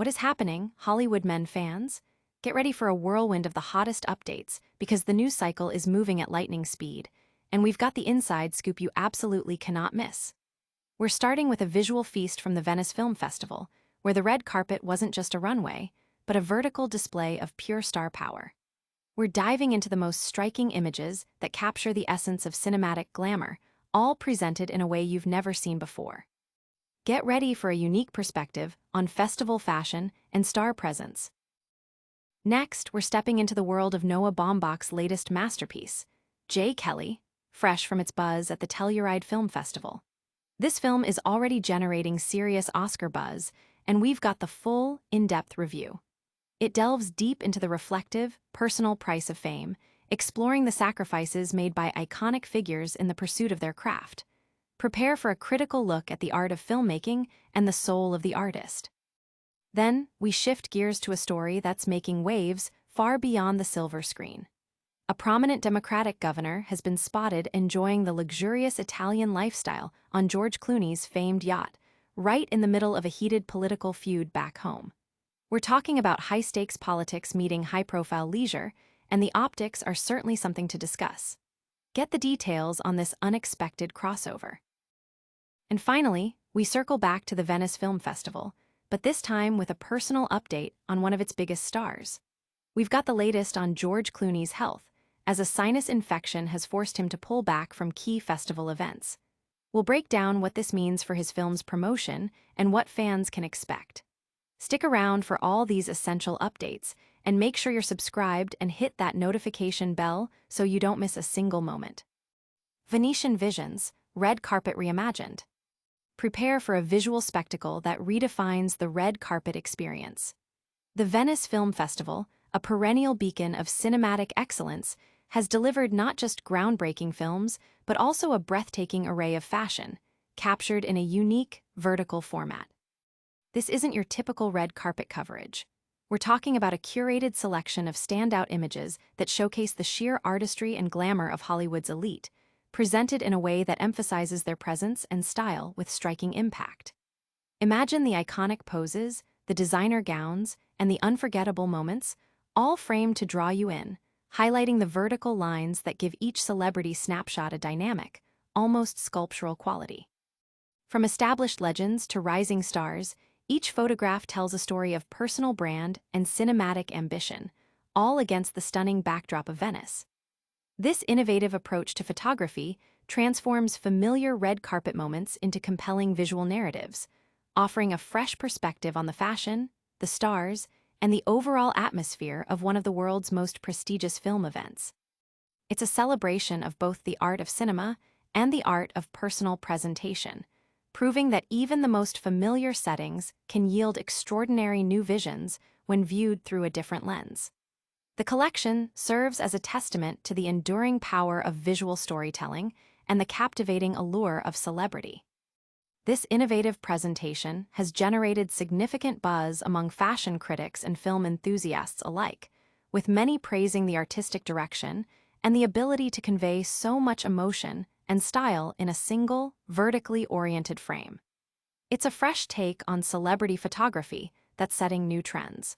What is happening, Hollywood men fans? Get ready for a whirlwind of the hottest updates because the news cycle is moving at lightning speed, and we've got the inside scoop you absolutely cannot miss. We're starting with a visual feast from the Venice Film Festival, where the red carpet wasn't just a runway, but a vertical display of pure star power. We're diving into the most striking images that capture the essence of cinematic glamour, all presented in a way you've never seen before. Get ready for a unique perspective on festival fashion and star presence. Next, we're stepping into the world of Noah Baumbach's latest masterpiece, J. Kelly, fresh from its buzz at the Telluride Film Festival. This film is already generating serious Oscar buzz, and we've got the full, in-depth review. It delves deep into the reflective, personal price of fame, exploring the sacrifices made by iconic figures in the pursuit of their craft. Prepare for a critical look at the art of filmmaking and the soul of the artist. Then, we shift gears to a story that's making waves far beyond the silver screen. A prominent Democratic governor has been spotted enjoying the luxurious Italian lifestyle on George Clooney's famed yacht, right in the middle of a heated political feud back home. We're talking about high-stakes politics meeting high-profile leisure, and the optics are certainly something to discuss. Get the details on this unexpected crossover. And finally, we circle back to the Venice Film Festival, but this time with a personal update on one of its biggest stars. We've got the latest on George Clooney's health, as a sinus infection has forced him to pull back from key festival events. We'll break down what this means for his film's promotion and what fans can expect. Stick around for all these essential updates, and make sure you're subscribed and hit that notification bell so you don't miss a single moment. Venetian Visions, Red Carpet Reimagined. Prepare for a visual spectacle that redefines the red carpet experience. The Venice Film Festival, a perennial beacon of cinematic excellence, has delivered not just groundbreaking films, but also a breathtaking array of fashion, captured in a unique, vertical format. This isn't your typical red carpet coverage. We're talking about a curated selection of standout images that showcase the sheer artistry and glamour of Hollywood's elite, presented in a way that emphasizes their presence and style with striking impact. Imagine the iconic poses, the designer gowns, and the unforgettable moments, all framed to draw you in, highlighting the vertical lines that give each celebrity snapshot a dynamic, almost sculptural quality. From established legends to rising stars, each photograph tells a story of personal brand and cinematic ambition, all against the stunning backdrop of Venice. This innovative approach to photography transforms familiar red carpet moments into compelling visual narratives, offering a fresh perspective on the fashion, the stars, and the overall atmosphere of one of the world's most prestigious film events. It's a celebration of both the art of cinema and the art of personal presentation, proving that even the most familiar settings can yield extraordinary new visions when viewed through a different lens. The collection serves as a testament to the enduring power of visual storytelling and the captivating allure of celebrity. This innovative presentation has generated significant buzz among fashion critics and film enthusiasts alike, with many praising the artistic direction and the ability to convey so much emotion and style in a single, vertically oriented frame. It's a fresh take on celebrity photography that's setting new trends.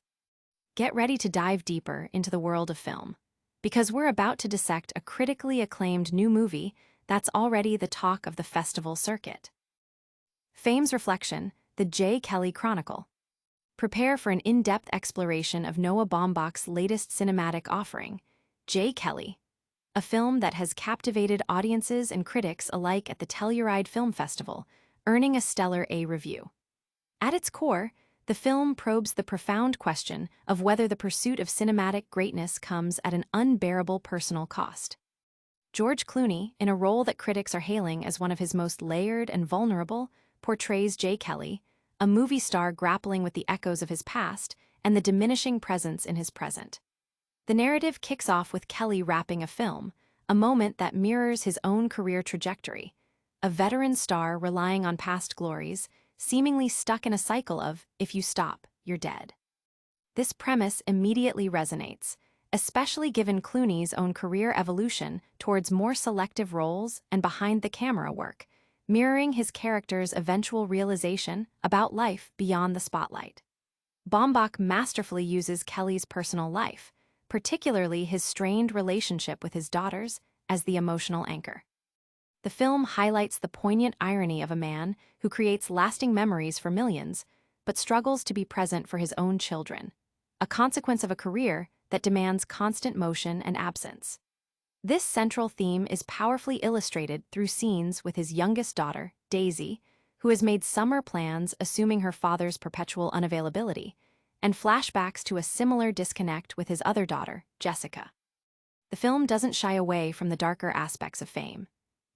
Get ready to dive deeper into the world of film, because we're about to dissect a critically acclaimed new movie that's already the talk of the festival circuit. Fame's Reflection, the J. Kelly Chronicle. Prepare for an in-depth exploration of Noah Baumbach's latest cinematic offering, J. Kelly, a film that has captivated audiences and critics alike at the Telluride Film Festival, earning a stellar A review. At its core, the film probes the profound question of whether the pursuit of cinematic greatness comes at an unbearable personal cost. George Clooney, in a role that critics are hailing as one of his most layered and vulnerable, portrays J. Kelly, a movie star grappling with the echoes of his past and the diminishing presence in his present. The narrative kicks off with Kelly wrapping a film, a moment that mirrors his own career trajectory, a veteran star relying on past glories, seemingly stuck in a cycle of, if you stop, you're dead. This premise immediately resonates, especially given Clooney's own career evolution towards more selective roles and behind-the-camera work, mirroring his character's eventual realization about life beyond the spotlight. Baumbach masterfully uses Kelly's personal life, particularly his strained relationship with his daughters, as the emotional anchor. The film highlights the poignant irony of a man who creates lasting memories for millions, but struggles to be present for his own children, a consequence of a career that demands constant motion and absence. This central theme is powerfully illustrated through scenes with his youngest daughter, Daisy, who has made summer plans assuming her father's perpetual unavailability, and flashbacks to a similar disconnect with his other daughter, Jessica. The film doesn't shy away from the darker aspects of fame.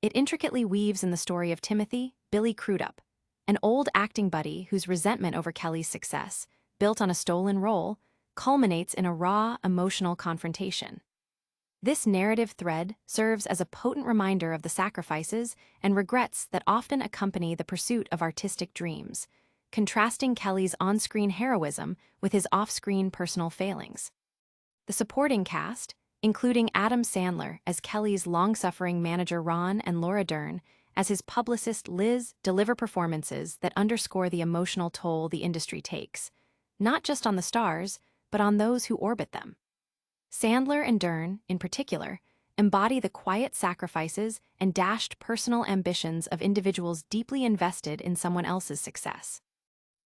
It intricately weaves in the story of Timothy, Billy Crudup, an old acting buddy whose resentment over Kelly's success, built on a stolen role, culminates in a raw, emotional confrontation. This narrative thread serves as a potent reminder of the sacrifices and regrets that often accompany the pursuit of artistic dreams, contrasting Kelly's on-screen heroism with his off-screen personal failings. The supporting cast, including Adam Sandler as Kelly's long-suffering manager Ron and Laura Dern as his publicist Liz, deliver performances that underscore the emotional toll the industry takes, not just on the stars, but on those who orbit them. Sandler and Dern, in particular, embody the quiet sacrifices and dashed personal ambitions of individuals deeply invested in someone else's success.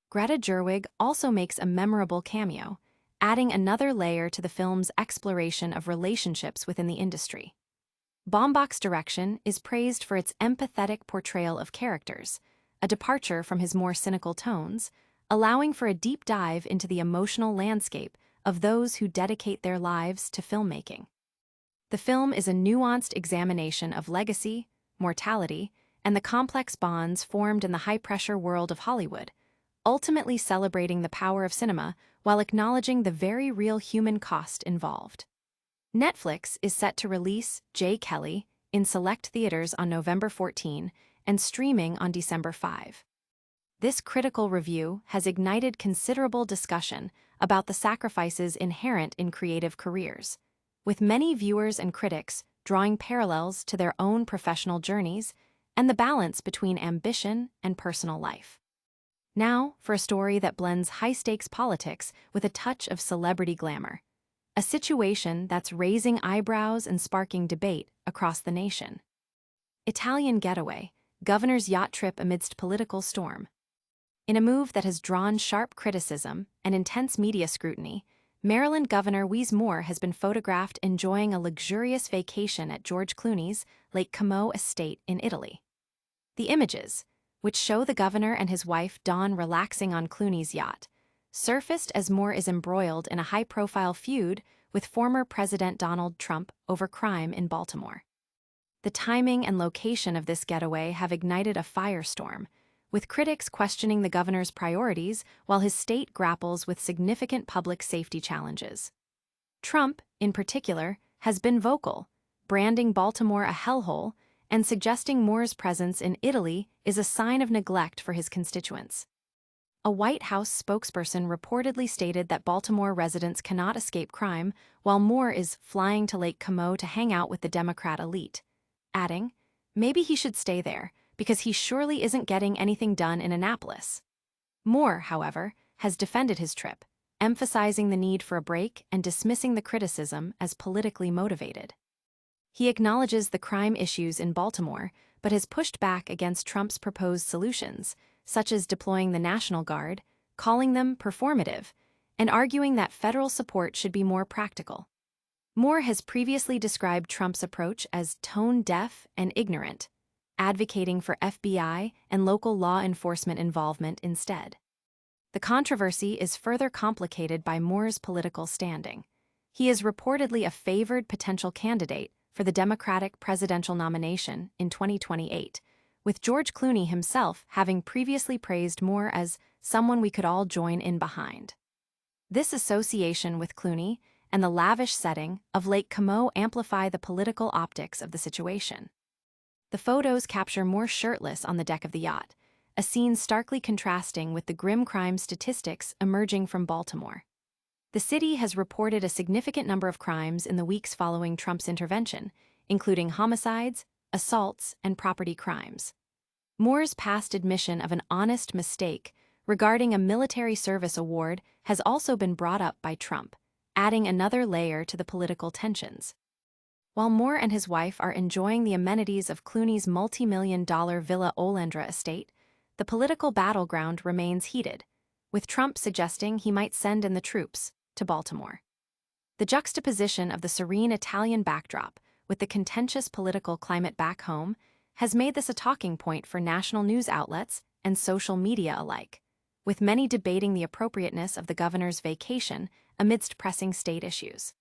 Greta Gerwig also makes a memorable cameo, adding another layer to the film's exploration of relationships within the industry. Baumbach's direction is praised for its empathetic portrayal of characters, a departure from his more cynical tones, allowing for a deep dive into the emotional landscape of those who dedicate their lives to filmmaking. The film is a nuanced examination of legacy, mortality, and the complex bonds formed in the high-pressure world of Hollywood, ultimately celebrating the power of cinema while acknowledging the very real human cost involved. Netflix is set to release J. Kelly in select theaters on November 14 and streaming on December 5. This critical review has ignited considerable discussion about the sacrifices inherent in creative careers, with many viewers and critics drawing parallels to their own professional journeys and the balance between ambition and personal life. Now, for a story that blends high-stakes politics with a touch of celebrity glamour, a situation that's raising eyebrows and sparking debate across the nation. Italian Getaway, governor's yacht trip amidst political storm. In a move that has drawn sharp criticism and intense media scrutiny, Maryland Governor Wes Moore has been photographed enjoying a luxurious vacation at George Clooney's Lake Como estate in Italy. The images, which show the governor and his wife Dawn relaxing on Clooney's yacht, surfaced as Moore is embroiled in a high-profile feud with former President Donald Trump over crime in Baltimore. The timing and location of this getaway have ignited a firestorm, with critics questioning the governor's priorities while his state grapples with significant public safety challenges. Trump, in particular, has been vocal, branding Baltimore a hellhole and suggesting Moore's presence in Italy is a sign of neglect for his constituents. A White House spokesperson reportedly stated that Baltimore residents cannot escape crime while Moore is flying to Lake Como to hang out with the Democrat elite, adding, "Maybe he should stay there, because he surely isn't getting anything done in Annapolis." Moore, however, has defended his trip, emphasizing the need for a break and dismissing the criticism as politically motivated. He acknowledges the crime issues in Baltimore, but has pushed back against Trump's proposed solutions, such as deploying the National Guard, calling them performative, and arguing that federal support should be more practical. Moore has previously described Trump's approach as tone-deaf and ignorant, advocating for FBI and local law enforcement involvement instead. The controversy is further complicated by Moore's political standing. He is reportedly a favored potential candidate for the Democratic presidential nomination in 2028, with George Clooney himself having previously praised Moore as someone we could all join in behind. This association with Clooney and the lavish setting of Lake Como amplify the political optics of the situation. The photos capture Moore shirtless on the deck of the yacht, a scene starkly contrasting with the grim crime statistics emerging from Baltimore. The city has reported a significant number of crimes in the weeks following Trump's intervention, including homicides, assaults, and property crimes. Moore's past admission of an honest mistake regarding a military service award has also been brought up by Trump, adding another layer to the political tensions. While Moore and his wife are enjoying the amenities of Clooney's multi-million-dollar Villa Olendra estate, the political battleground remains heated, with Trump suggesting he might send in the troops to Baltimore. The juxtaposition of the serene Italian backdrop with the contentious political climate back home has made this a talking point for national news outlets and social media alike, with many debating the appropriateness of the governor's vacation amidst pressing state issues.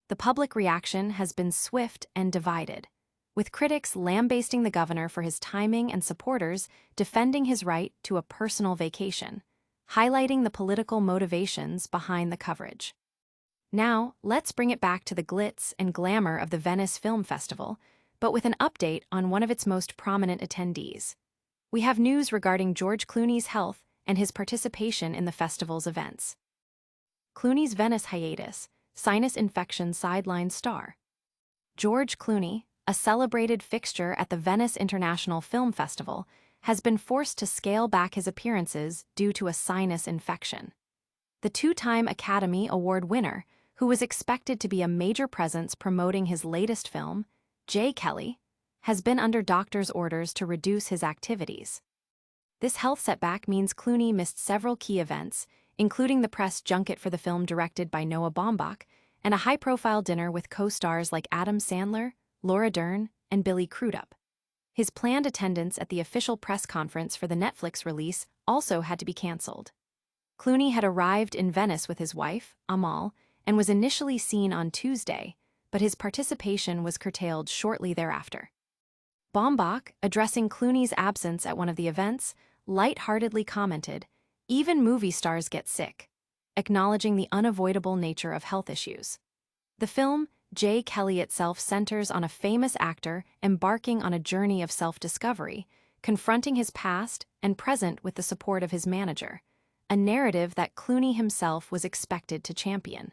The public reaction has been swift and divided, with critics lambasting the governor for his timing and supporters defending his right to a personal vacation, highlighting the political motivations behind the coverage. Now, let's bring it back to the glitz and glamour of the Venice Film Festival, but with an update on one of its most prominent attendees. We have news regarding George Clooney's health and his participation in the festival's events. Clooney's Venice hiatus, sinus infection sideline star. George Clooney, a celebrated fixture at the Venice International Film Festival, has been forced to scale back his appearances due to a sinus infection. The two-time Academy Award winner, who was expected to be a major presence promoting his latest film, J. Kelly, has been under doctor's orders to reduce his activities. This health setback means Clooney missed several key events, including the press junket for the film directed by Noah Baumbach and a high-profile dinner with co-stars like Adam Sandler, Laura Dern, and Billy Crudup. His planned attendance at the official press conference for the Netflix release also had to be canceled. Clooney had arrived in Venice with his wife, Amal, and was initially seen on Tuesday, but his participation was curtailed shortly thereafter. Baumbach, addressing Clooney's absence at one of the events, lightheartedly commented, "Even movie stars get sick," acknowledging the unavoidable nature of health issues. The film, J. Kelly itself centers on a famous actor embarking on a journey of self-discovery, confronting his past and present with the support of his manager, a narrative that Clooney himself was expected to champion.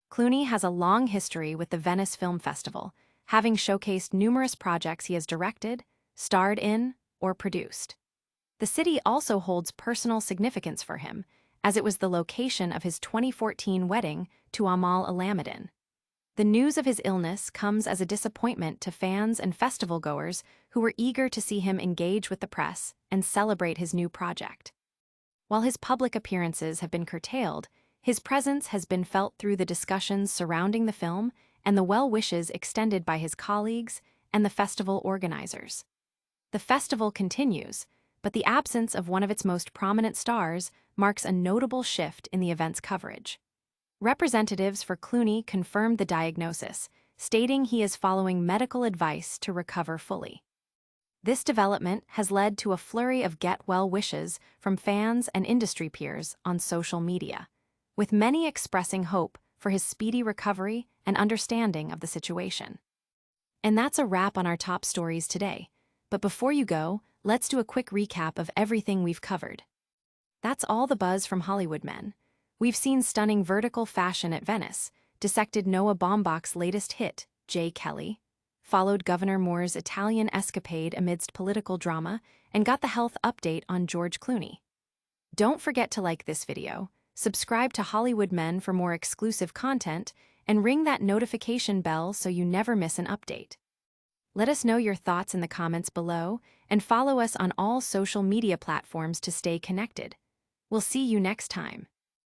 Clooney has a long history with the Venice Film Festival, having showcased numerous projects he has directed, starred in, or produced. The city also holds personal significance for him, as it was the location of his 2014 wedding to Amal Alameddin. The news of his illness comes as a disappointment to fans and festival-goers who were eager to see him engage with the press and celebrate his new project. While his public appearances have been curtailed, his presence has been felt through the discussions surrounding the film and the well wishes extended by his colleagues and the festival organizers. The festival continues, but the absence of one of its most prominent stars marks a notable shift in the event's coverage. Representatives for Clooney confirmed the diagnosis, stating he is following medical advice to recover fully. This development has led to a flurry of get-well wishes from fans and industry peers on social media, with many expressing hope for his speedy recovery and understanding of the situation. And that's a wrap on our top stories today. But before you go, let's do a quick recap of everything we've covered. That's all the buzz from Hollywood men. We've seen stunning vertical fashion at Venice, dissected Noah Baumbach's latest hit, J. Kelly, followed Governor Moore's Italian escapade amidst political drama, and got the health update on George Clooney. Don't forget to like this video, subscribe to Hollywood Men for more exclusive content, and ring that notification bell so you never miss an update. Let us know your thoughts in the comments below, and follow us on all social media platforms to stay connected. We'll see you next time.